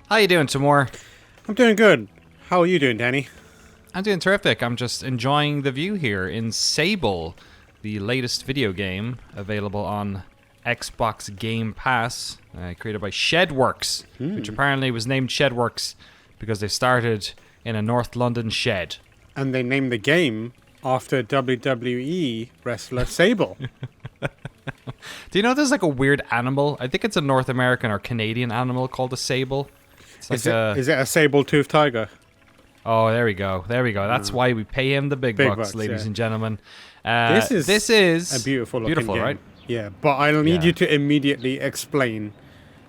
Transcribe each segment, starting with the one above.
How you doing, Timur? I'm doing good. How are you doing, Danny? I'm doing terrific. I'm just enjoying the view here in Sable, the latest video game available on Xbox Game Pass, created by Shedworks, which apparently was named Shedworks because they started in a North London shed. And they named the game after WWE wrestler Sable. Do you know there's like a weird animal? I think it's a North American or Canadian animal called a sable. It's like Is it a sable-toothed tiger? Oh, there we go. There we go. That's why we pay him the big bucks, ladies and gentlemen. This is a beautiful beautiful, game. Right? Yeah, but I'll need you to immediately explain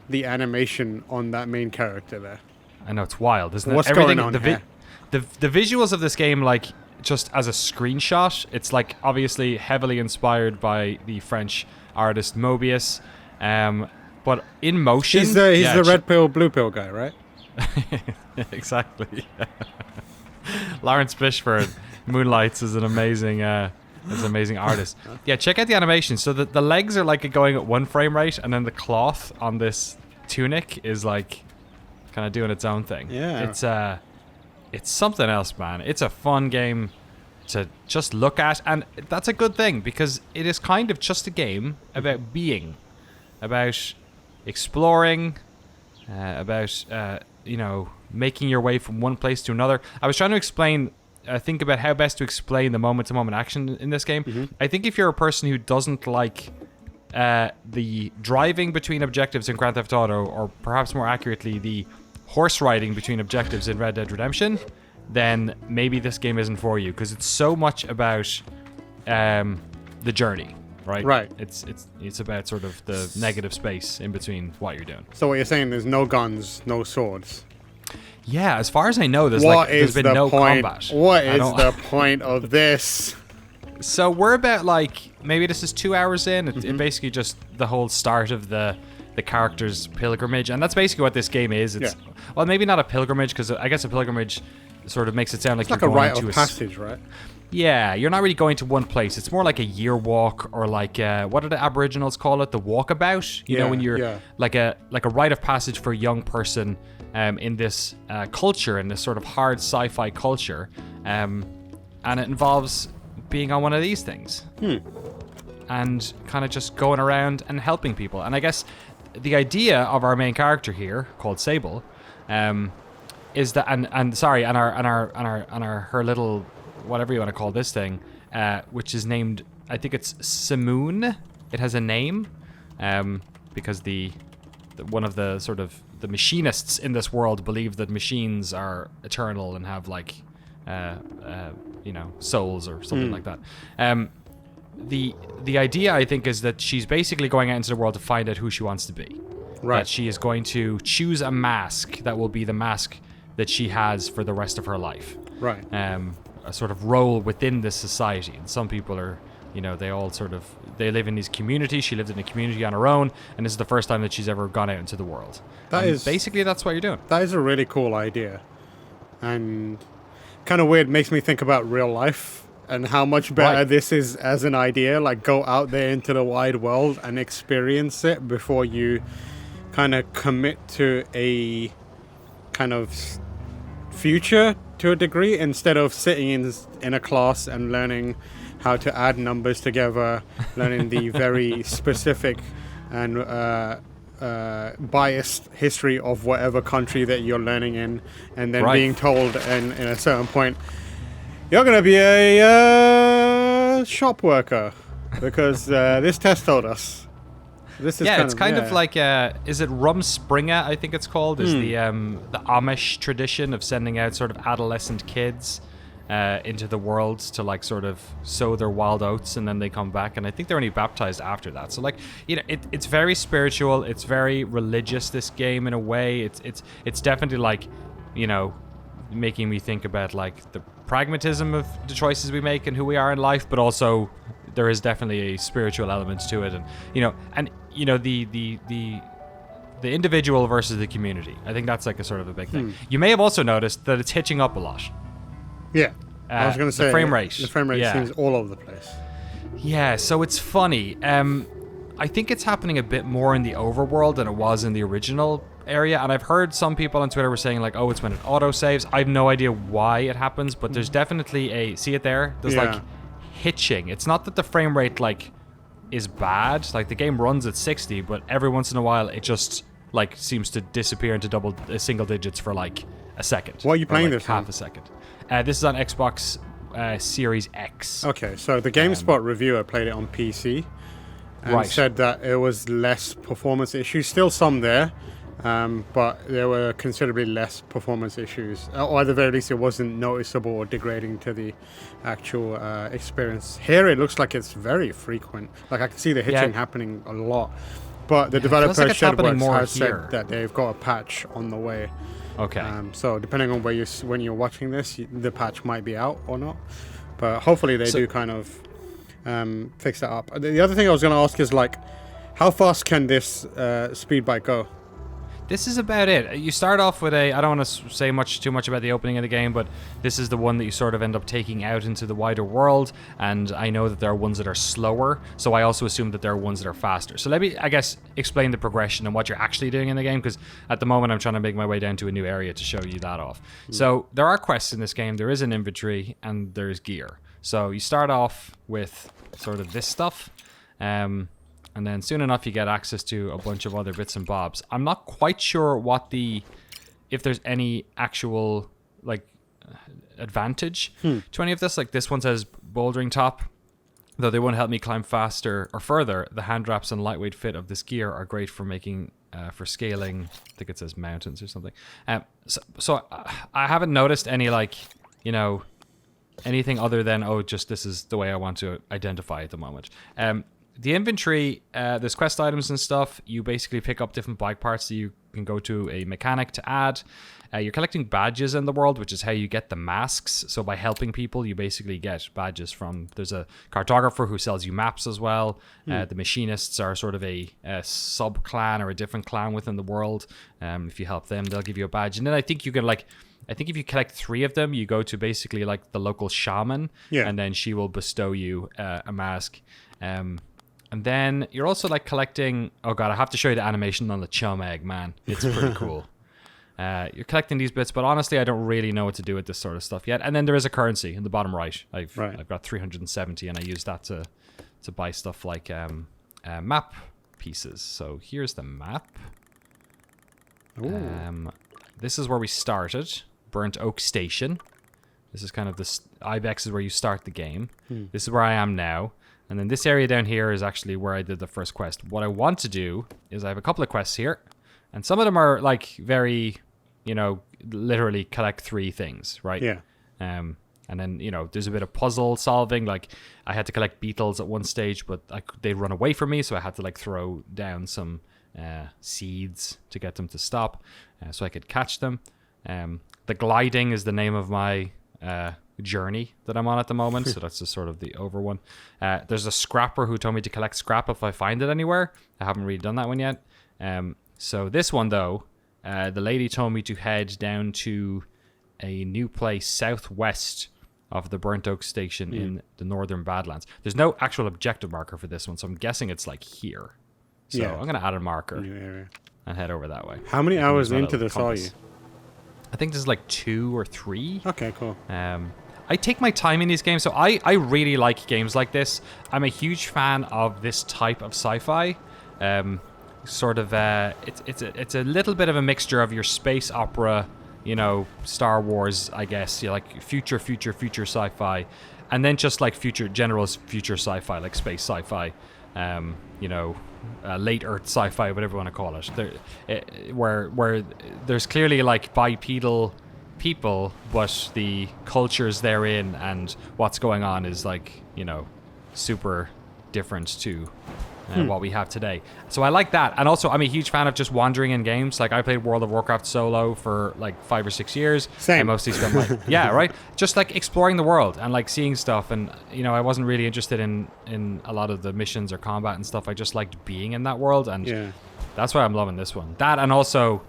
the animation on that main character there. I know, it's wild, isn't it? What's going on here? The visuals of this game, like, just as a screenshot, it's like obviously heavily inspired by the French artist Mobius. But in motion, He's the red pill, blue pill guy, right? Exactly. Lawrence Fishburne moonlights as an amazing artist. Yeah, check out the animation. So the legs are like going at one frame rate, and then the cloth on this tunic is like kind of doing its own thing. Yeah, it's something else, man. It's a fun game to just look at, and that's a good thing because it is kind of just a game about being, about exploring, about making your way from one place to another. I was trying to explain, think about how best to explain the moment-to-moment action in this game. Mm-hmm. I think if you're a person who doesn't like the driving between objectives in Grand Theft Auto, or perhaps more accurately, the horse riding between objectives in Red Dead Redemption, then maybe this game isn't for you because it's so much about the journey. Right. It's about sort of the negative space in between what you're doing. So what you're saying is no guns, no swords. Yeah, as far as I know, there's been no combat. What is the point of this? So we're about maybe this is 2 hours in. It basically just the whole start of the character's pilgrimage, and that's basically what this game is. It's well, maybe not a pilgrimage because I guess a pilgrimage sort of makes it sound like it's you're like going a rite of passage, right? Yeah, you're not really going to one place. It's more like a year walk, or like what do the Aboriginals call it? The walkabout. You know, when you're like a rite of passage for a young person in this culture, in this sort of hard sci-fi culture, and it involves being on one of these things and kind of just going around and helping people. And I guess the idea of our main character here, called Sable, is that her little, whatever you want to call this thing, which is named, I think it's Simoon. It has a name because the one of the sort of the machinists in this world believe that machines are eternal and have souls or something like that. The idea, I think, is that she's basically going out into the world to find out who she wants to be. Right. That she is going to choose a mask that will be the mask that she has for the rest of her life. Right. A sort of role within this society. And some people are, they live in these communities. She lived in a community on her own, and this is the first time that she's ever gone out into the world. Basically, that's what you're doing. That is a really cool idea. And kind of weird, makes me think about real life and how much better this is as an idea. Like, go out there into the wide world and experience it before you kind of commit to a kind of future to a degree, instead of sitting in a class and learning how to add numbers together, learning the very specific and biased history of whatever country that you're learning in, and then being told in a certain point, you're going to be a shop worker because this test told us. This is it's kind of like is it Rumspringa, I think it's called, is the Amish tradition of sending out sort of adolescent kids into the world to sort of sow their wild oats, and then they come back, and I think they're only baptized after that. So it's very spiritual, it's very religious, this game, in a way. It's definitely making me think about the pragmatism of the choices we make and who we are in life, but also there is definitely a spiritual element to it, and the individual versus the community. I think that's a sort of a big thing. You may have also noticed that it's hitching up a lot. Yeah, I was going to say the frame rate. The frame rate seems all over the place. Yeah, so it's funny. I think it's happening a bit more in the overworld than it was in the original area, and I've heard some people on Twitter were saying like, oh, it's when it auto saves. I have no idea why it happens, but there's definitely see it there? There's like hitching. It's not that the frame rate like is bad. Like the game runs at 60, but every once in a while it just like seems to disappear into single digits for like a second. What are you playing like this half on? a second. This is on Xbox Series X. Okay, so the GameSpot reviewer played it on PC and said that it was less performance issues. Still some there, but there were considerably less performance issues. Or at the very least, it wasn't noticeable or degrading to the actual experience. Here, it looks like it's very frequent. Like I can see the hitching happening a lot. But the developer like Shedworks has said that they've got a patch on the way. Okay. So depending on when you're watching this, the patch might be out or not. But hopefully they do kind of fix that up. The other thing I was going to ask is like, how fast can this speed bike go? This is about it. You start off with I don't want to say too much about the opening of the game, but this is the one that you sort of end up taking out into the wider world, and I know that there are ones that are slower, so I also assume that there are ones that are faster. So let me, I guess, explain the progression and what you're actually doing in the game, because at the moment I'm trying to make my way down to a new area to show you that off. So there are quests in this game, there is an inventory, and there's gear. So you start off with sort of this stuff, and then soon enough you get access to a bunch of other bits and bobs. I'm not quite sure if there's any actual like advantage to any of this. Like this one says bouldering top, though they won't help me climb faster or further. The hand wraps and lightweight fit of this gear are great for making for scaling. I think it says mountains or something. So I haven't noticed any like, you know, anything other than just this is the way I want to identify at the moment. The inventory, there's quest items and stuff. You basically pick up different bike parts that you can go to a mechanic to add. You're collecting badges in the world, which is how you get the masks. So by helping people, you basically get badges from... There's a cartographer who sells you maps as well. The machinists are sort of a sub-clan or a different clan within the world. If you help them, they'll give you a badge. And then I think you can like... I think if you collect 3 of them, you go to basically like the local shaman. And then she will bestow you a mask. And then you're also like collecting... Oh god, I have to show you the animation on the chum egg, man. It's pretty cool. You're collecting these bits, but honestly, I don't really know what to do with this sort of stuff yet. And then there is a currency in the bottom right. I've got 370, and I use that to buy stuff like map pieces. So here's the map. This is where we started. Burnt Oak Station. This is kind of this... Ibex is where you start the game. This is where I am now. And then this area down here is actually where I did the first quest. What I want to do is I have a couple of quests here. And some of them are like very, you know, literally collect 3 things, right? Yeah. And then, you know, there's a bit of puzzle solving. Like I had to collect beetles at one stage, but they'd run away from me. So I had to like throw down some seeds to get them to stop so I could catch them. The gliding is the name of my... journey that I'm on at the moment, so that's just sort of the over one. There's a scrapper who told me to collect scrap if I find it anywhere. I haven't really done that one yet. So this one though, the lady told me to head down to a new place southwest of the Burnt Oak Station in the northern Badlands. There's no actual objective marker for this one, so I'm guessing it's like here. So I'm gonna add a marker and head over that way. How many hours into this are you? I think there's like 2 or 3. Okay, cool. I take my time in these games, so I really like games like this. I'm a huge fan of this type of sci-fi. Sort of, it's a little bit of a mixture of your space opera, you know, Star Wars, I guess, you know, like future sci-fi, and then just like general future sci-fi, like space sci-fi, you know, late Earth sci-fi, whatever you want to call it. Where there's clearly like bipedal people, but the cultures they're in and what's going on is like, you know, super different to what we have today. So I like that. And also I'm a huge fan of just wandering in games. Like I played World of Warcraft solo for like 5 or 6 years. Same. I mostly spent my just like exploring the world and like seeing stuff. And you know, I wasn't really interested in a lot of the missions or combat and stuff. I just liked being in that world, and that's why I'm loving this one. That, and also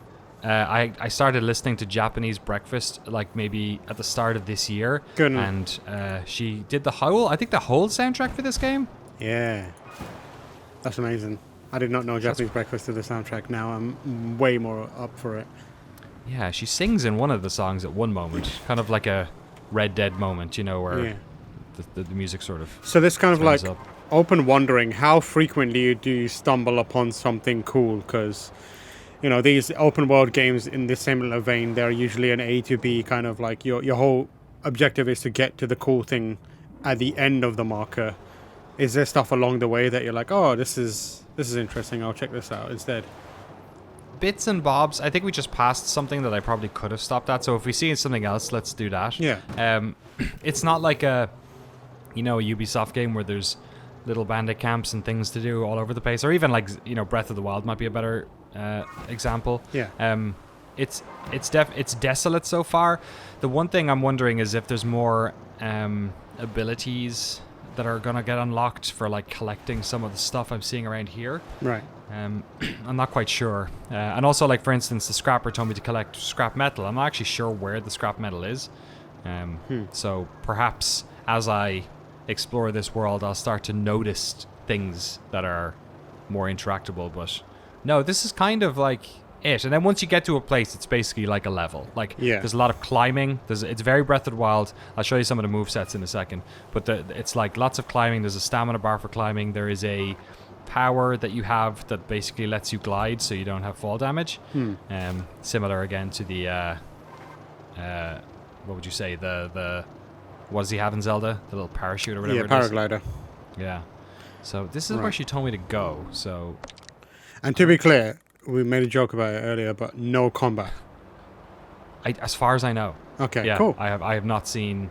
I started listening to Japanese Breakfast like maybe at the start of this year. Good. And she did the whole soundtrack for this game. Yeah, that's amazing. I did not know Japanese Breakfast to the soundtrack. Now I'm way more up for it. Yeah, she sings in one of the songs at one moment, kind of like a Red Dead moment, you know, where the music sort of. So this kind of like up. open wondering, how frequently do you stumble upon something cool? Because, you know, these open world games in this similar vein, they're usually an A to B kind of like your whole objective is to get to the cool thing at the end of the marker. Is there stuff along the way that you're like, oh, this is interesting, I'll check this out instead? Bits and bobs. I think we just passed something that I probably could have stopped at. So if we see something else, let's do that. Yeah. It's not like a Ubisoft game where there's little bandit camps and things to do all over the place, or even like, you know, Breath of the Wild might be a better example. Yeah. It's desolate so far. The one thing I'm wondering is if there's more abilities that are gonna get unlocked for like collecting some of the stuff I'm seeing around here. Right. I'm not quite sure. And also, like, for instance, the scrapper told me to collect scrap metal. I'm not actually sure where the scrap metal is. So perhaps as I explore this world, I'll start to notice things that are more interactable. But no, this is kind of like it. And then once you get to a place, it's basically like a level. Like, there's a lot of climbing. It's very Breath of the Wild. I'll show you some of the movesets in a second. But it's like lots of climbing. There's a stamina bar for climbing. There is a power that you have that basically lets you glide so you don't have fall damage. Similar again to the what would you say, the what does he have in Zelda, the little parachute or whatever? Yeah, paraglider. Yeah, so this is where she told me to go. So, and to be clear, we made a joke about it earlier, but no combat. As far as I know. Okay, yeah, cool. I have not seen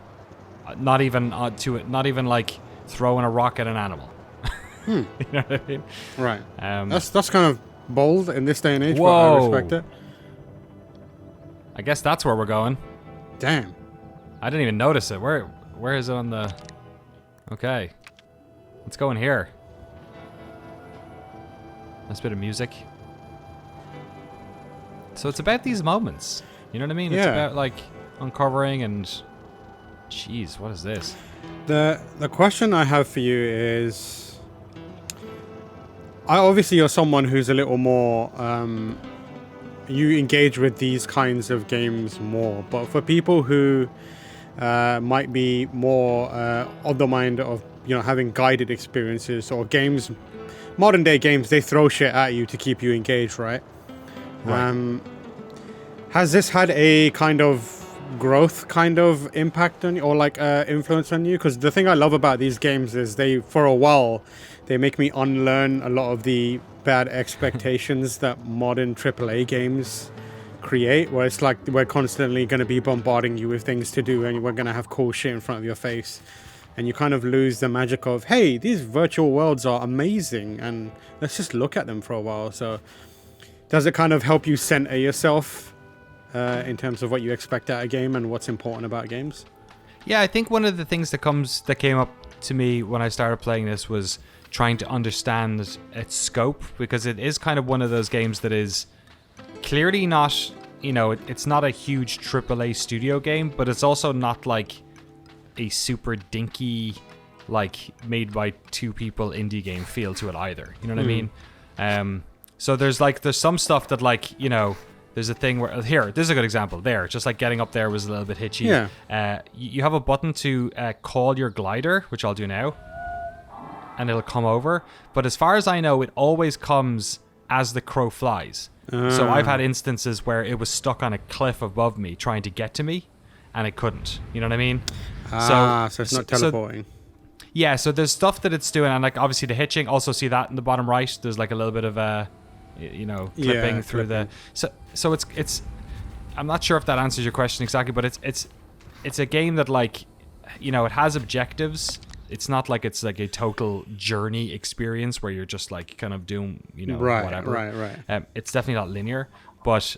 not even like throwing a rock at an animal. You know what I mean? Right. That's kind of bold in this day and age, whoa. but I respect it. I guess that's where we're going. Damn. I didn't even notice it. Where is it on the... Okay. Let's go in here. Nice bit of music. So it's about these moments. You know what I mean? Yeah. It's about, like, uncovering and... Jeez, what is this? The question I have for you is... Obviously, you're someone who's a little more... you engage with these kinds of games more. But for people who might be more of the mind of, you know, having guided experiences or games... Modern day games, they throw shit at you to keep you engaged, right? Has this had a kind of growth kind of impact on you, or like influence on you? Because the thing I love about these games is for a while, they make me unlearn a lot of the bad expectations that modern AAA games create, where it's like we're constantly going to be bombarding you with things to do and we're going to have cool shit in front of your face. And you kind of lose the magic of, hey, these virtual worlds are amazing and let's just look at them for a while. So does it kind of help you center yourself in terms of what you expect out of a game and what's important about games? Yeah, I think one of the things that came up to me when I started playing this was trying to understand its scope, because it is kind of one of those games that is clearly not, you know, it's not a huge AAA studio game, but it's also not like a super dinky, like made by two people indie game feel to it either. You know what I mean? So there's some stuff that, like, you know, there's a thing where here, this is a good example. There, just like getting up there was a little bit hitchy. Yeah. You have a button to call your glider, which I'll do now, and it'll come over. But as far as I know, it always comes as the crow flies. So I've had instances where it was stuck on a cliff above me trying to get to me, and it couldn't. You know what I mean? So it's not teleporting. Yeah, so there's stuff that it's doing, and like obviously the hitching. Also see that in the bottom right. There's like a little bit of clipping through the. So it's. I'm not sure if that answers your question exactly, but it's a game that, like, you know, it has objectives. It's not like it's like a total journey experience where you're just like kind of doing, you know, whatever. Right. It's definitely not linear, but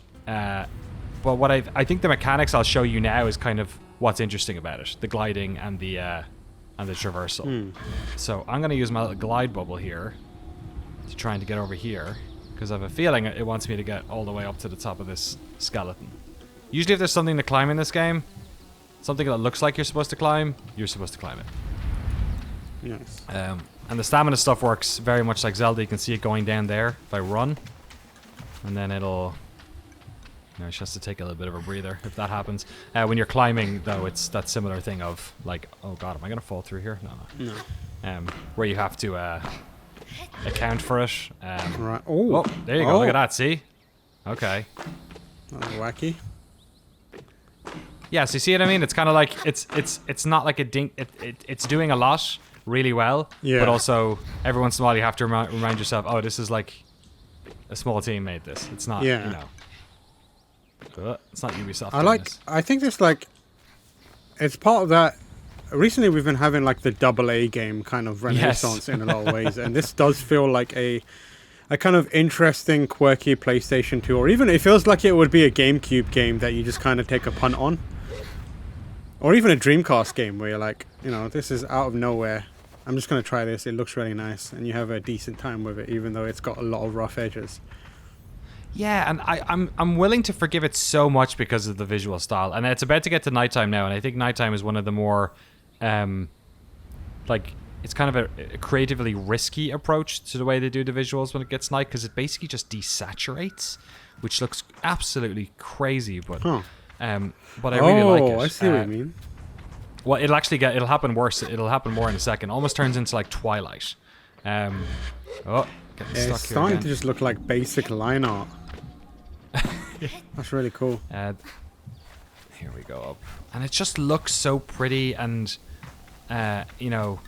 what I think the mechanics I'll show you now is kind of what's interesting about it: the gliding and the traversal. So I'm gonna use my little glide bubble here to trying to get over here, because I have a feeling it wants me to get all the way up to the top of this skeleton. Usually, if there's something to climb in this game, something that looks like you're supposed to climb it. Yes. And the stamina stuff works very much like Zelda. You can see it going down there if I run. And then it'll... You know, it's just to take a little bit of a breather if that happens. When you're climbing, though, it's that similar thing of like, oh god, am I going to fall through here? No. Where you have to account for it. Right. Oh, there you go. Look at that. See? Okay. That was wacky. Yeah, so you see what I mean? It's kind of like it's not like a ding. It's doing a lot really well. Yeah. But also every once in a while you have to remind yourself, oh, this is like a small team made this. It's not. Yeah. You know. It's not Ubisoft. I think this like, it's part of that. Recently, we've been having like the AA game kind of renaissance in a lot of ways, and this does feel like a kind of interesting, quirky PlayStation 2, or even it feels like it would be a GameCube game that you just kind of take a punt on, or even a Dreamcast game where you're like, you know, this is out of nowhere. I'm just gonna try this. It looks really nice, and you have a decent time with it, even though it's got a lot of rough edges. Yeah, and I'm willing to forgive it so much because of the visual style. And it's about to get to nighttime now, and I think nighttime is one of the more, like, it's kind of a creatively risky approach to the way they do the visuals when it gets night, because it basically just desaturates, which looks absolutely crazy. But I really like it. Oh, I see what you mean. Well, it'll happen worse. It'll happen more in a second. Almost turns into like Twilight. Getting stuck It's here starting again. to just look like basic line art. That's really cool. Here we go up. And it just looks so pretty, and you know,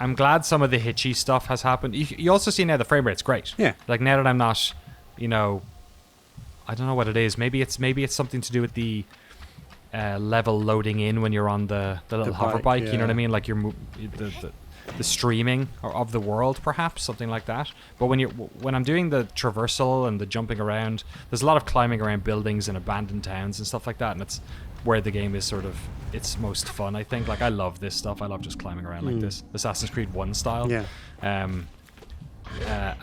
I'm glad some of the hitchy stuff has happened. You also see now the frame rate's great. Yeah. Like now that I'm not, you know, I don't know what it is. Maybe it's something to do with the level loading in when you're on the little hover bike. You know what I mean? Like the streaming of the world, perhaps something like that. But when I'm doing the traversal and the jumping around, there's a lot of climbing around buildings and abandoned towns and stuff like that, and it's where the game is sort of its most fun, I think. Like, I love this stuff. I love just climbing around like this, Assassin's Creed 1 style. Yeah.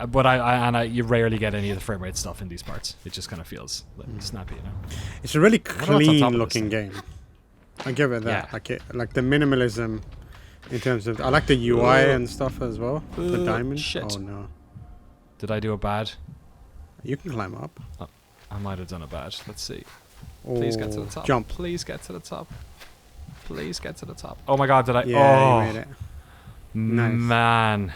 But you rarely get any of the frame rate stuff in these parts. It just kind of feels like snappy, you know. It's a really what's on top clean of looking game. I give it that. Yeah. Like the minimalism in terms of, I like the UI and stuff as well. The diamond. Shit. Oh no. Did I do a bad? You can climb up. Oh, I might have done a bad. Let's see. Please get to the top. Jump. Please get to the top. Please get to the top. Oh my god, did I? Yeah, you made it. Nice. Man.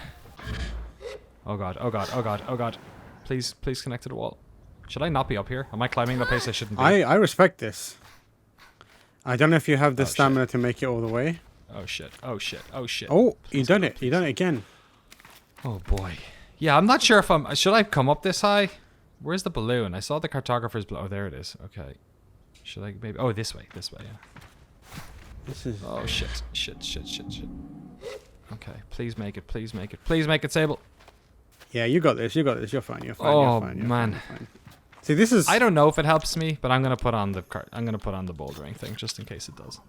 Oh god, oh god, oh god, oh god. Please connect to the wall. Should I not be up here? Am I climbing the place I shouldn't be? I respect this. I don't know if you have the stamina to make it all the way. Oh shit, oh shit, oh shit. Oh, you done it. You done it again. Oh boy. Yeah, I'm not sure if should I come up this high? Where's the balloon? I saw the cartographer's balloon. Oh, there it is. Okay. Should I maybe... Oh, this way, yeah. This is... Oh shit. Okay, please make it, please make it. Please make it, Sable. Yeah, you got this. You're fine. You're fine. Oh, you're fine. man. You're fine. See, this is... I don't know if it helps me, but I'm gonna put on the bouldering thing just in case it does.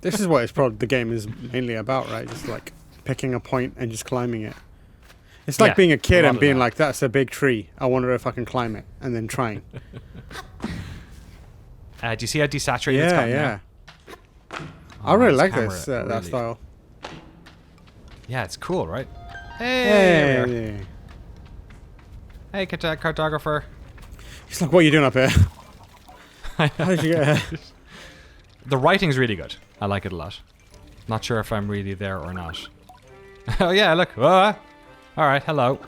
This is what it's probably the game is mainly about, right? Just like picking a point and just climbing it. It's like being a kid and being like, "That's a big tree. I wonder if I can climb it," and then trying. Do you see how desaturated it's gotten Yeah. now? I really like camera this that style. Yeah, it's cool, right? Hey, Hey, cartographer. He's like, "What are you doing up here?" How did you get here? The writing's really good. I like it a lot. Not sure if I'm really there or not. Oh yeah, look. All right, hello.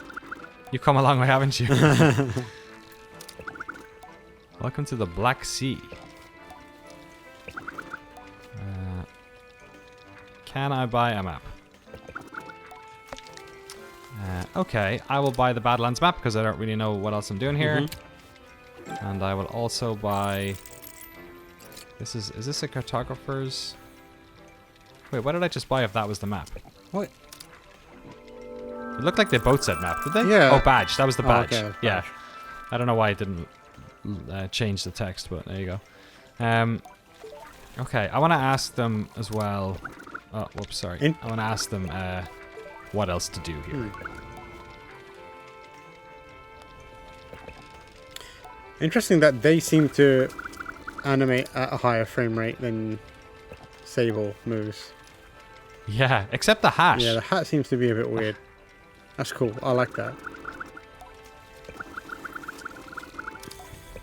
You've come a long way, haven't you? Welcome to the Black Sea. Can I buy a map? Okay, I will buy the Badlands map because I don't really know what else I'm doing here. And I will also buy... Is this a cartographer's... Wait, what did I just buy if that was the map? What? It looked like they both said map, did they? Yeah. Oh, badge. That was the badge. Okay, yeah. badge. I don't know why it didn't change the text, but there you go. Okay, I want to ask them as well... Oh, whoops, sorry. I want to ask them what else to do here. Interesting that they seem to animate at a higher frame rate than Sable moves. Yeah, except the hat. Yeah, the hat seems to be a bit weird. That's cool. I like that.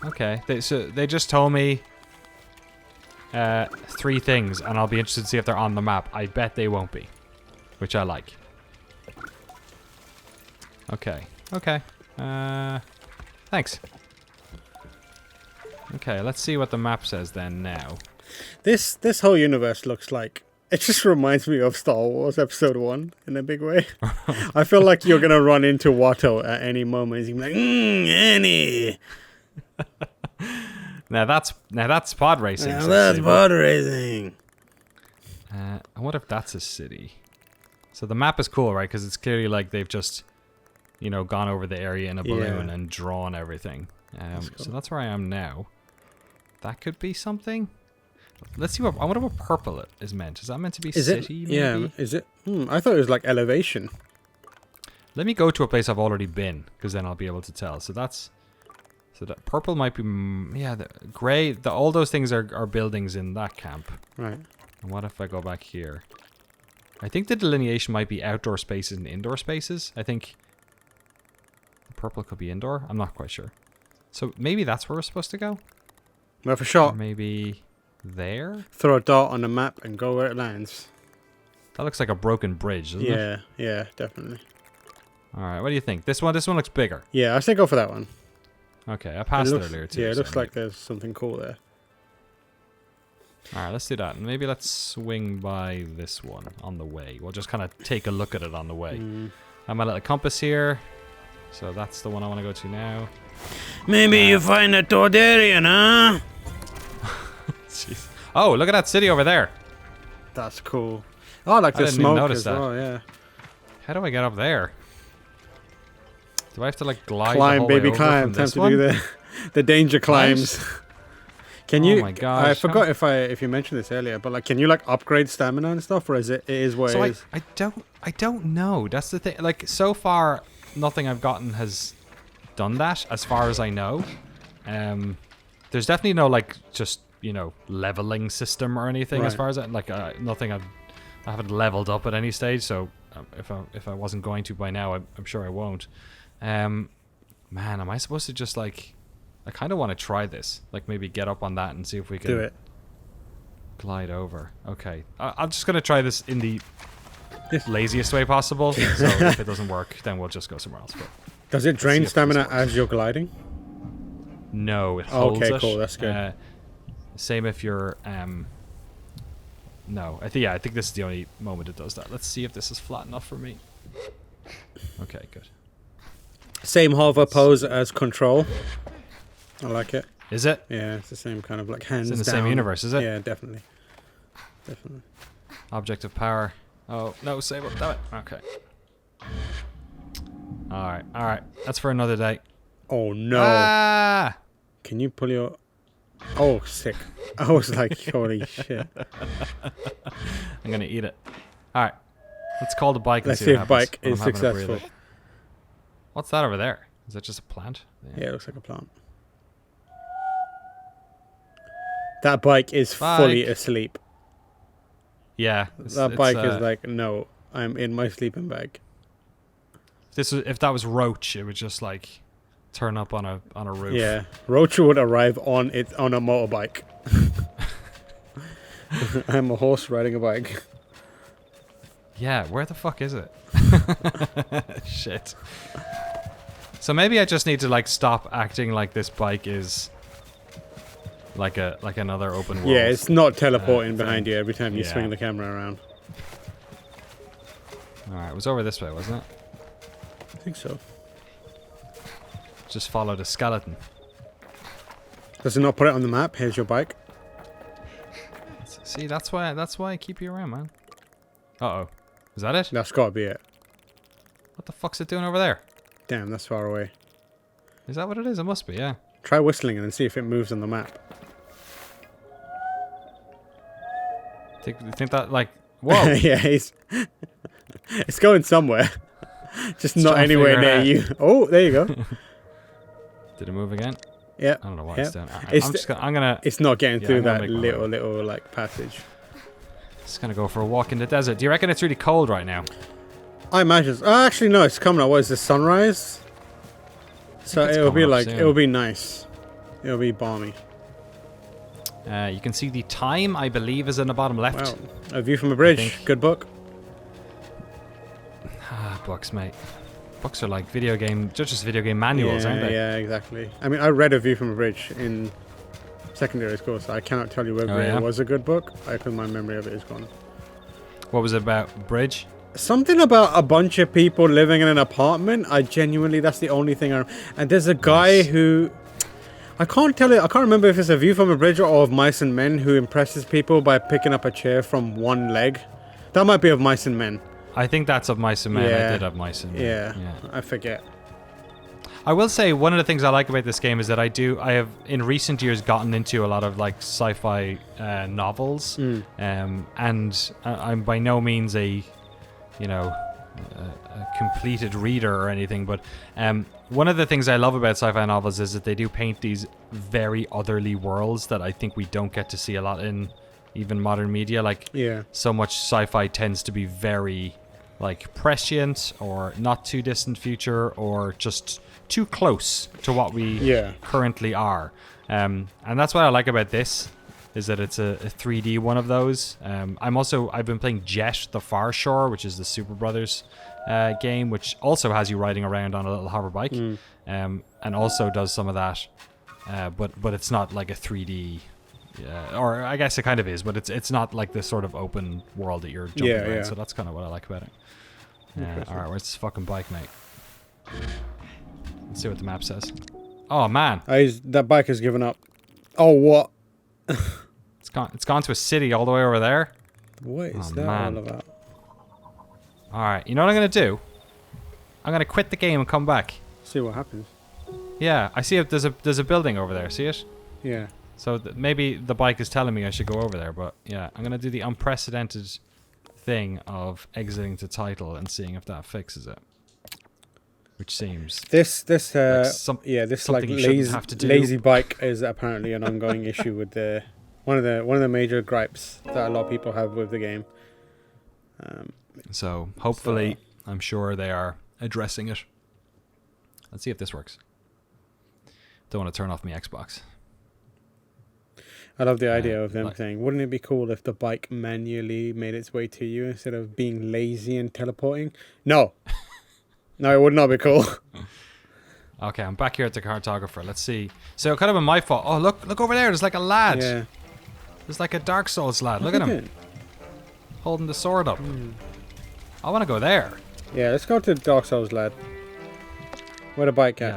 Okay. They just told me 3 things, and I'll be interested to see if they're on the map. I bet they won't be, which I like. Okay. Okay. Thanks. Okay, let's see what the map says then now. This whole universe looks like, it just reminds me of Star Wars Episode 1 in a big way. I feel like you're gonna run into Watto at any moment. He's gonna be like, Annie. Now that's pod racing. Now that's pod racing. I wonder if that's a city. So the map is cool, right? Because it's clearly like they've just, you know, gone over the area in a balloon and drawn everything. Cool. So that's where I am now. That could be something. Let's see what I wonder what purple is meant. Is that meant to be city? Maybe? Yeah. Is it? I thought it was like elevation. Let me go to a place I've already been, because then I'll be able to tell. So that purple might be the gray. All those things are buildings in that camp. Right. And what if I go back here? I think the delineation might be outdoor spaces and indoor spaces. I think purple could be indoor. I'm not quite sure. So maybe that's where we're supposed to go. Well, for sure. Or maybe there. Throw a dart on the map and go where it lands. That looks like a broken bridge, doesn't it? Yeah, definitely. All right, what do you think? This one looks bigger. Yeah, I say go for that one. Okay, I passed it earlier too. Yeah, it looks like there's something cool there. All right, let's do that. Maybe let's swing by this one on the way. We'll just kind of take a look at it on the way. I have my little compass here. So that's the one I want to go to now. Maybe you find a Tordarian, huh? Jeez. Oh, look at that city over there. That's cool. Oh, I like the smoke as well, yeah. How do I get up there? Do I have to like glide climb, the whole baby, way over climb. from Time this to one? do the danger climbs. Can you? Oh my gosh! I forgot if you mentioned this earlier, but like, can you like upgrade stamina and stuff, or is it what it is? I don't know. That's the thing. Like so far, nothing I've gotten has done that, as far as I know. There's definitely no like just leveling system or anything as far as nothing I haven't leveled up at any stage. So if I wasn't going to by now, I'm sure I won't. Man, am I supposed to just like? I kind of want to try this. Like maybe get up on that and see if we can do it. Glide over. Okay, I'm just gonna try this in the laziest way possible. So if it doesn't work, then we'll just go somewhere else. But does it drain stamina as you're gliding? No, it holds it. Okay, cool. That's good. Same if you're no, I think this is the only moment it does that. Let's see if this is flat enough for me. Okay, good. Same hover pose as control. I like it. Is it? Yeah, it's the same kind of like hands down. It's in the down. same universe, is it? Yeah, definitely. Definitely. Object of power. Oh, no, Sable. Damn it. Okay. Alright. That's for another day. Oh, no. Ah! Can you pull your... Oh, sick. I was like, holy shit. I'm going to eat it. Alright. Let's call the bike and Let's see see what if happens. bike is successful. What's that over there? Is that just a plant? Yeah, it looks like a plant. That bike is fully asleep. Yeah. That bike is like, no, I'm in my sleeping bag. If that was Roach, it would just like turn up on a roof. Yeah, Roach would arrive on a motorbike. I'm a horse riding a bike. Yeah, where the fuck is it? Shit. So maybe I just need to like stop acting like this bike is like another open world. Yeah, it's not teleporting behind you every time you swing the camera around. Alright, it was over this way, wasn't it? I think so. Just follow the skeleton. Does it not put it on the map? Here's your bike. See, that's why I keep you around, man. Uh-oh. Is that it? That's gotta be it. What the fuck's it doing over there? Damn, that's far away. Is that what it is? It must be, yeah. Try whistling and then see if it moves on the map. You think that, like... Whoa! Yeah, it's going somewhere. Just not anywhere near you. Oh, there you go. Did it move again? Yeah. I don't know what it's doing. I'm gonna... It's not getting through that little like passage. Just gonna go for a walk in the desert. Do you reckon it's really cold right now? I imagine. Oh, actually, no, it's coming up. What is this, sunrise? So it'll be like, soon. it'll be nice. It'll be balmy. You can see the time, I believe, is in the bottom left. Wow. A View from a Bridge. Good book. Ah, books, mate. Books are like video game, just video game manuals, aren't they? Yeah, exactly. I mean, I read A View from a Bridge in secondary school, so I cannot tell you whether it was a good book, because my memory of it is gone. What was it about? Bridge? Something about a bunch of people living in an apartment. I genuinely, that's the only thing and there's a guy who, I can't remember if it's A View from a Bridge or of Mice and Men, who impresses people by picking up a chair from one leg. That might be of Mice and Men. I think that's of Mice and Men. I did have Mice and Men. Yeah, I forget. I will say one of the things I like about this game is that I have in recent years gotten into a lot of like sci-fi novels, and I'm by no means a completed reader or anything, but one of the things I love about sci-fi novels is that they do paint these very otherly worlds that I think we don't get to see a lot in even modern media. Like, so much sci-fi tends to be very like prescient or not too distant future or just too close to what we currently are. And that's what I like about this, is that it's a 3D one of those. I've been playing Jet the Far Shore, which is the Super Brothers game, which also has you riding around on a little hover bike, and also does some of that, but it's not like a 3D, or I guess it kind of is, but it's not like this sort of open world that you're jumping around. So that's kind of what I like about it. All right, where's this fucking bike, mate? Let's see what the map says. Oh man, that bike has given up. Oh, what? It's gone to a city all the way over there. What is that all about? Alright, you know what I'm going to do? I'm going to quit the game and come back. See what happens. Yeah, I see if there's a building over there. See it? Yeah. So maybe the bike is telling me I should go over there, but yeah, I'm going to do the unprecedented thing of exiting the title and seeing if that fixes it. Which seems this like lazy bike is apparently an ongoing issue with one of the major gripes that a lot of people have with the game. So hopefully, I'm sure they are addressing it. Let's see if this works. Don't want to turn off my Xbox. I love the idea of them saying, wouldn't it be cool if the bike manually made its way to you instead of being lazy and teleporting? No. No, it would not be cool. Okay, I'm back here at the cartographer. Let's see. So it could have been my fault. Oh, look over there. There's like a lad. Yeah. There's like a Dark Souls lad. Look at him. Holding the sword up. I want to go there. Yeah, let's go to the Dark Souls lad. Where the bike at? Yeah,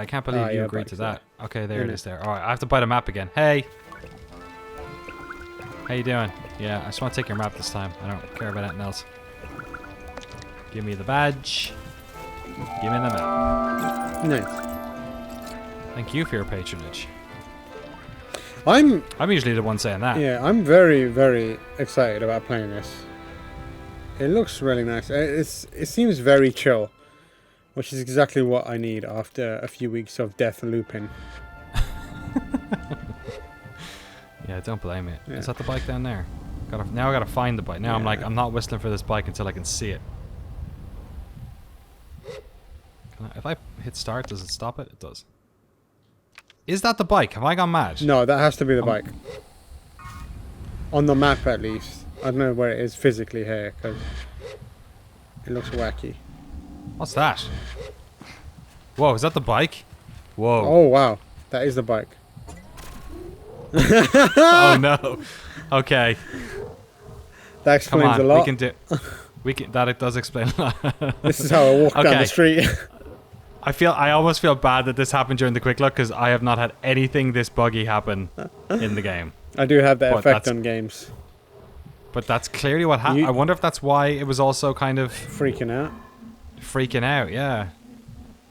I can't believe you agreed to that. Okay, there it is there. Alright, I have to buy the map again. Hey! How you doing? Yeah, I just want to take your map this time. I don't care about anything else. Give me the badge. Give me the map. Nice. Thank you for your patronage. I'm usually the one saying that. Yeah, I'm very, very excited about playing this. It looks really nice. It seems very chill, which is exactly what I need after a few weeks of death looping. Yeah, don't blame me. Yeah. Is that the bike down there? Now I gotta find the bike. Now I'm not whistling for this bike until I can see it. If I hit start, does it stop it? It does. Is that the bike? Have I gone mad? No, that has to be the bike. On the map, at least. I don't know where it is physically here, because it looks wacky. What's that? Whoa, is that the bike? Whoa. Oh, wow. That is the bike. Oh, no. Okay. That explains a lot. That it does explain a lot. This is how I walk down the street. I almost feel bad that this happened during the quick look, because I have not had anything this buggy happen in the game. I do have that effect on games. But that's clearly what happened. I wonder if that's why it was also kind of freaking out. Freaking out, yeah.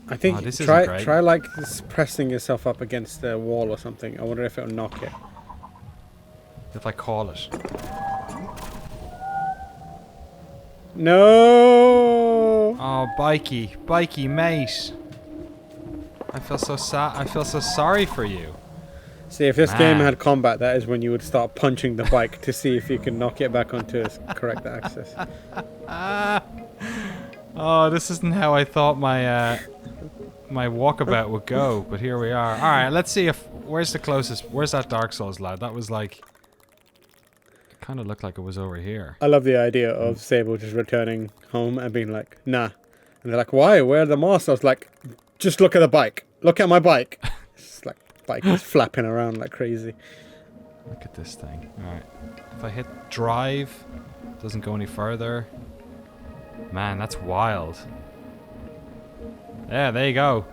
I think try like pressing yourself up against the wall or something. I wonder if it'll knock it. If I call it. No. Oh, bikey, mate. I feel so sad. I feel so sorry for you. See, if this game had combat, that is when you would start punching the bike to see if you can knock it back onto its correct axis. Oh, this isn't how I thought my my walkabout would go, but here we are. All right, let's see if where's the closest. Where's that Dark Souls lad? That was like, it kind of looked like it was over here. I love the idea of Sable just returning home and being like, nah. And they're like, why? Where are the masks? I was like, just look at the bike. Look at my bike. It's like, bike is flapping around like crazy. Look at this thing. All right, if I hit drive, doesn't go any further. Man, that's wild. Yeah, there you go.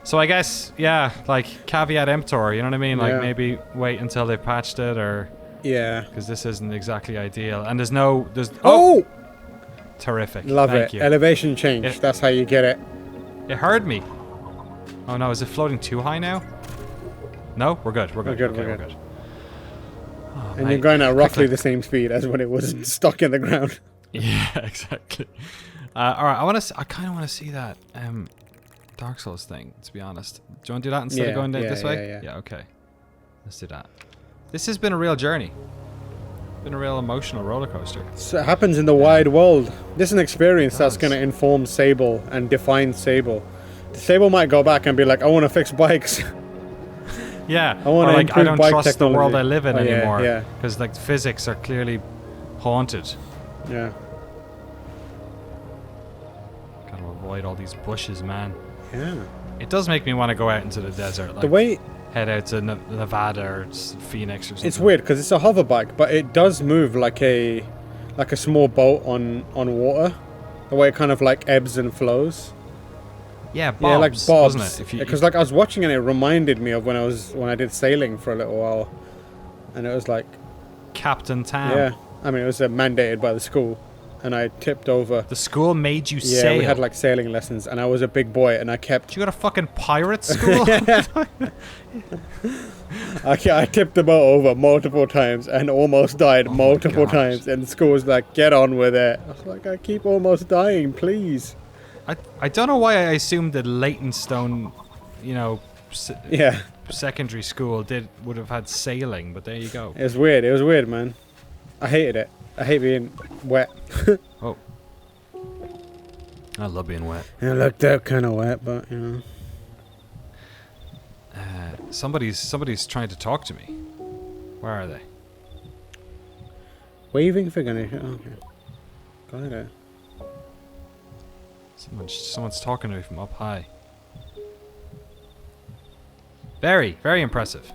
So I guess, yeah, like caveat emptor, you know what I mean? Like maybe wait until they patched it, or yeah, because this isn't exactly ideal. And there's no, oh, terrific. Love Thank it. you. Elevation change. That's how you get it. It heard me. Oh no, is it floating too high now? No, we're good. We're good. Okay, we're good. Oh, and mate. you're going at roughly the same speed as when it was stuck in the ground. Yeah, exactly. All right, I kind of want to see that Dark Souls thing. To be honest, do you want to do that instead of going this way? Yeah. Okay. Let's do that. This has been a real journey. Been a real emotional roller coaster. So it happens in the wide world. This is an experience that's going to inform Sable and define Sable. Sable might go back and be like, I want to fix bikes. Yeah. I want to like, I don't trust technology. the world I live in anymore. Yeah. Because like physics are clearly haunted. Yeah. Gotta avoid all these bushes, man. Yeah. It does make me want to go out into the desert. Like, the way head out to Nevada or Phoenix or something. it's weird because it's a hover bike, but it does move like a small boat on water. The way it kind of like ebbs and flows. Yeah, bobs, yeah, like bobs. wasn't it? Because like I was watching and it reminded me of when I did sailing for a little while, and it was like Captain Tam. Yeah, I mean it was mandated by the school, and I tipped over. The school made you Yeah, sail. we had like sailing lessons, and I was a big boy, and I kept. You got a fucking pirate school? I tipped the boat over multiple times and almost died multiple times, and the school was like, "Get on with it." I was like, "I keep almost dying, please." I don't know why I assumed that Leytonstone, secondary school would have had sailing, but there you go. It was weird, man. I hated it. I hate being wet. Oh. I love being wet. It looked out kind of wet, but, you know. Somebody's trying to talk to me. Where are they? Waving figure. Okay. Got it. Someone's talking to me from up high. Very, very impressive.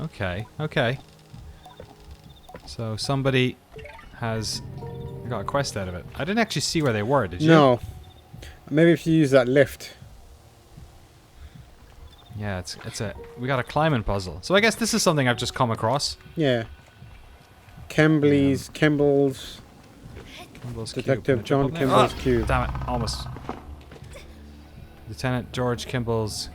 Okay. So somebody has got a quest out of it. I didn't actually see where they were, did you? No. Maybe if you use that lift. Yeah, we got a climbing puzzle. So I guess this is something I've just come across. Yeah. Kimball's Detective cube. John Kimball's cube. Damn it, almost. Lieutenant George Kimball's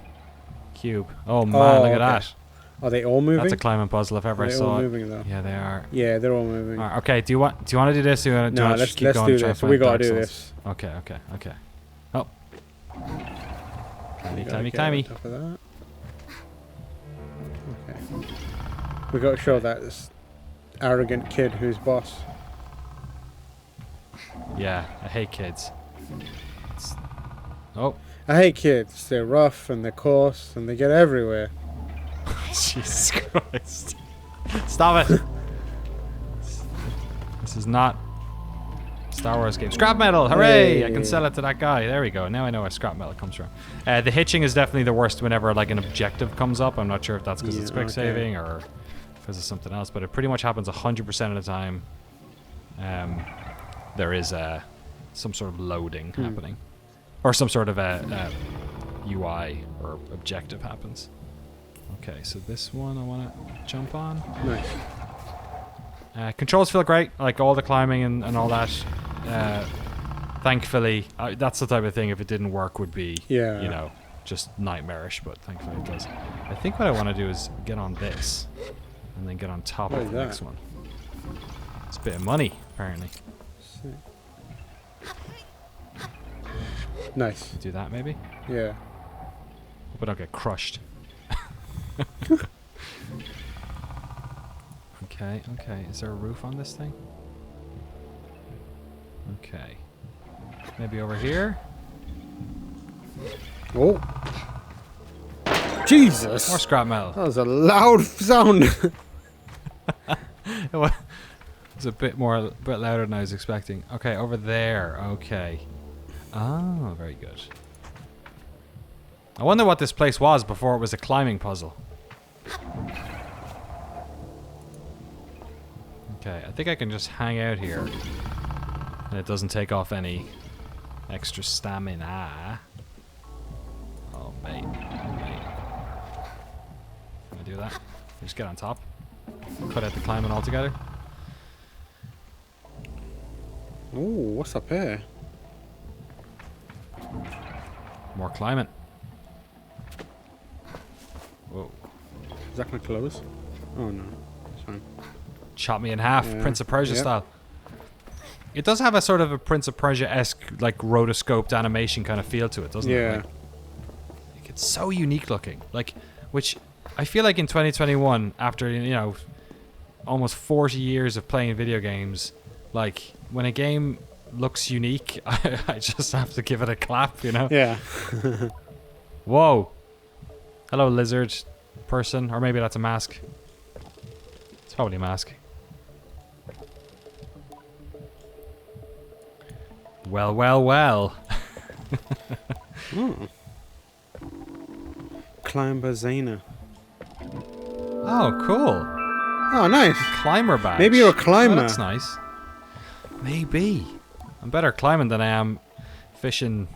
cube. Oh man, look at that. Are they all moving? That's a climbing puzzle if ever I saw it. Are they all moving though? Yeah, they are. Yeah, they're all moving. Right, okay, do you want to do this? Or do you want to let's keep going do and try this. and We find gotta Dark do Souls? this. Okay. Oh. Climby. Top of that. Okay. We gotta show that this arrogant kid who's boss. Yeah, I hate kids. Oh. I hate kids. They're rough and they're coarse and they get everywhere. Jesus Christ. Stop it. This is not Star Wars game. Scrap metal! Hooray! Hey. I can sell it to that guy. There we go. Now I know where scrap metal comes from. The hitching is definitely the worst whenever like an objective comes up. I'm not sure if that's because it's quick saving or because of something else, but it pretty much happens 100% of the time. There is some sort of loading happening. Or some sort of UI or objective happens. Okay, so this one I want to jump on. Nice. Controls feel great, like all the climbing and all that. Thankfully, that's the type of thing if it didn't work would be, just nightmarish, but thankfully it does. I think what I want to do is get on this and then get on top of the next one. It's a bit of money, apparently. Nice. Do that maybe? Yeah. Hope I don't get crushed. Okay. Is there a roof on this thing? Okay. Maybe over here? Oh. Jesus. More scrap metal. That was a loud sound. It was a bit louder than I was expecting. Okay, over there. Okay. Oh, very good. I wonder what this place was before it was a climbing puzzle. Okay, I think I can just hang out here. And it doesn't take off any extra stamina. Oh, mate. Oh, mate. Can I do that? Just get on top. Cut out the climbing altogether. Oh, what's up here? More climbing. Whoa. Is that gonna close? Oh no, it's fine. Chop me in half, Yeah. Prince of Persia Yep. style. It does have a sort of a Prince of Persia-esque, like, rotoscoped animation kind of feel to it, doesn't it? Yeah. Like, it's so unique looking. Like, which I feel like in 2021, after, you know, almost 40 years of playing video games, like, when a game looks unique, I just have to give it a clap, you know? Yeah. Whoa. Hello, lizard person. Or maybe that's a mask. It's probably a mask. Well, well, well. Climber Zana. Oh, cool. Oh, nice. Climber badge. Maybe you're a climber. Oh, that's nice. Maybe. I'm better climbing than I am fishing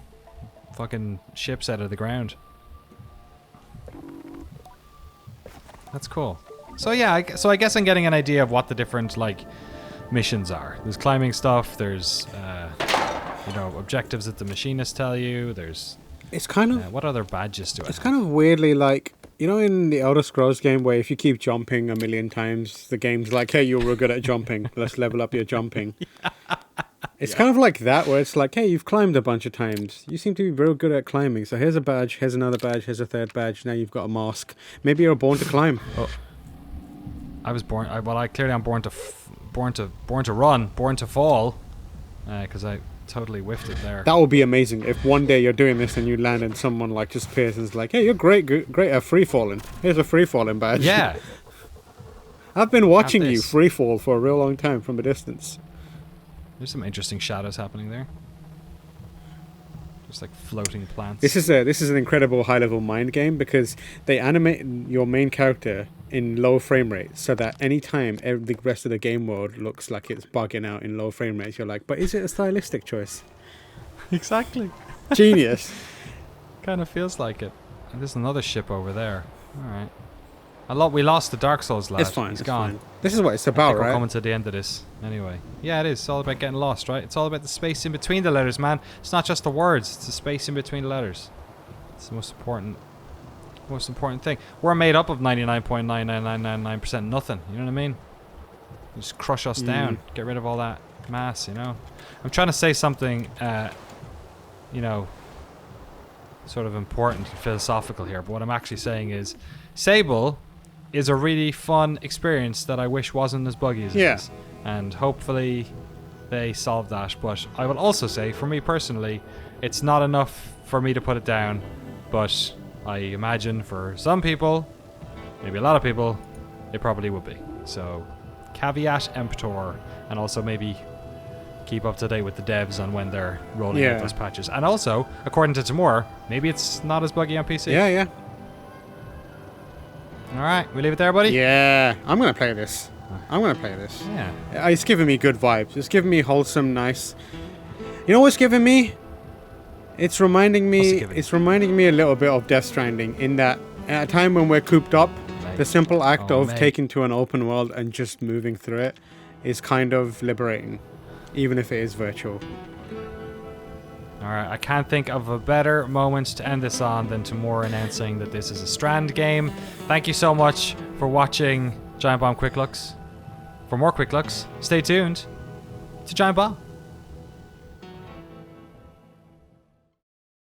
fucking ships out of the ground. That's cool. So yeah, I guess I'm getting an idea of what the different, like, missions are. There's climbing stuff. There's, you know, objectives that the machinists tell you. There's. It's kind of. What other badges do I It's have? kind of weirdly like, you know, in the Elder Scrolls game where if you keep jumping a million times, the game's like, hey, you're real good at jumping. Let's level up your jumping. It's kind of like that, where it's like, hey, you've climbed a bunch of times. You seem to be real good at climbing. So here's a badge, here's another badge, here's a third badge. Now you've got a mask. Maybe you're born to climb. Oh. I was born. I clearly I'm born to run, born to fall, because I totally whiffed it there. That would be amazing if one day you're doing this and you land and someone like just appears and is like, hey, you're great at free falling. Here's a free falling badge. Yeah. I've been watching you this. free fall for a real long time from a distance. There's some interesting shadows happening there. Just like floating plants. This is an incredible high level mind game because they animate your main character in low frame rate so that anytime the rest of the game world looks like it's bugging out in low frame rates, you're like, but is it a stylistic choice? Exactly. Genius. Kind of feels like it. And there's another ship over there. All right. We lost the Dark Souls lad. It's fine. He's it's gone. fine. This is what it's I about, think we're right? coming to the end of this anyway. Yeah, it is. It's all about getting lost, right? It's all about the space in between the letters, man. It's not just the words. It's the space in between the letters. It's the most important thing. We're made up of 99.99999% nothing. You know what I mean? You just crush us down. Get rid of all that mass, you know? I'm trying to say something, you know, sort of important and philosophical here, but what I'm actually saying is Sable is a really fun experience that I wish wasn't as buggy as it is. And hopefully they solve that. But I will also say, for me personally, it's not enough for me to put it down. But I imagine for some people, maybe a lot of people, it probably would be. So caveat emptor, and also maybe keep up to date with the devs on when they're rolling out those patches. And also, according to Timur, maybe it's not as buggy on PC. Yeah. Alright, we leave it there, buddy? Yeah. I'm going to play this. Yeah. It's giving me good vibes. It's giving me wholesome, nice. You know what's giving me? It's reminding me a little bit of Death Stranding in that at a time when we're cooped up, the simple act of taking to an open world and just moving through it is kind of liberating, even if it is virtual. Alright, I can't think of a better moment to end this on than Timur announcing that this is a Strand game. Thank you so much for watching Giant Bomb Quick Looks. For more Quick Looks, stay tuned to Giant Bomb.